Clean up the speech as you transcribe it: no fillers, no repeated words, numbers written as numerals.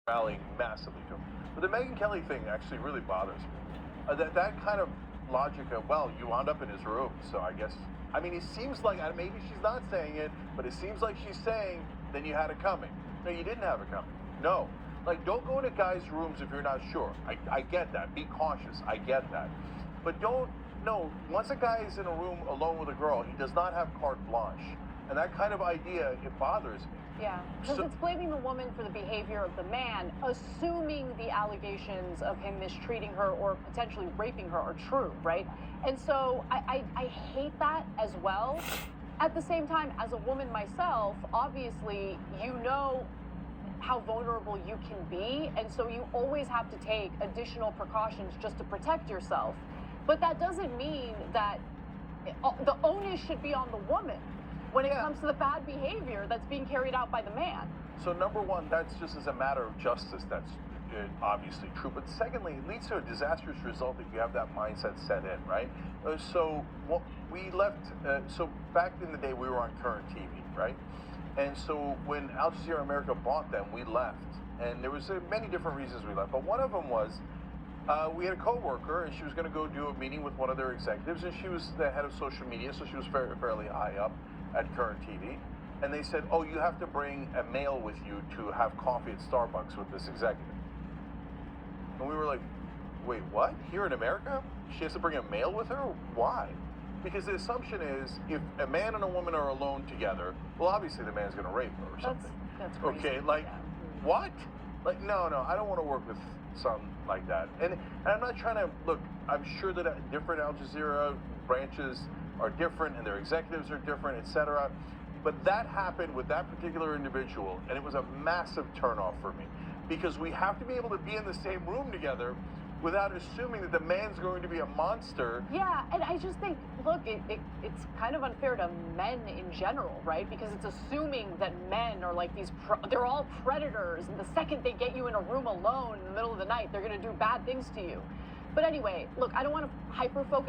rallying massively to him. But the Megyn Kelly thing actually really bothers me. That kind of logic of, well, you wound up in his room, so I guess. I mean, it seems like, maybe she's not saying it, but it seems like she's saying, then you had it coming. No, you didn't have it coming. No. Like, don't go into guys' rooms if you're not sure. I get that. Be cautious. I get that. But don't, no, once a guy is in a room alone with a girl, he does not have carte blanche. And that kind of idea, it bothers me. Yeah, because it's blaming the woman for the behavior of the man, assuming the allegations of him mistreating her or potentially raping her are true, right? And so I hate that as well. At the same time, as a woman myself, obviously, you know how vulnerable you can be, and so you always have to take additional precautions just to protect yourself. But that doesn't mean that the onus should be on the woman when it comes to the bad behavior that's being carried out by the man. So number one, that's just as a matter of justice, that's obviously true. But secondly, it leads to a disastrous result if you have that mindset set in, right? So what we left, so back in the day, we were on Current TV, right? And so when Al Jazeera America bought them, we left. And there was many different reasons we left. But one of them was, we had a coworker, and she was going to go do a meeting with one of their executives, and she was the head of social media, so she was fairly high up at Current TV. And they said, oh, you have to bring a male with you to have coffee at Starbucks with this executive. And we were like, wait, what? Here in America? She has to bring a male with her? Why? Because the assumption is, if a man and a woman are alone together, well, obviously the man's going to rape her or something. That's crazy. Okay, like, what? Like, no, I don't want to work with something like that. And I'm not trying to, look, I'm sure that different Al Jazeera branches are different and their executives are different, etc. But that happened with that particular individual, and it was a massive turnoff for me, because we have to be able to be in the same room together without assuming that the man's going to be a monster. Yeah, and I just think, look, it's kind of unfair to men in general, right? Because it's assuming that men are like these, they're all predators, and the second they get you in a room alone in the middle of the night, they're going to do bad things to you. But anyway, look, I don't want to hyper-focus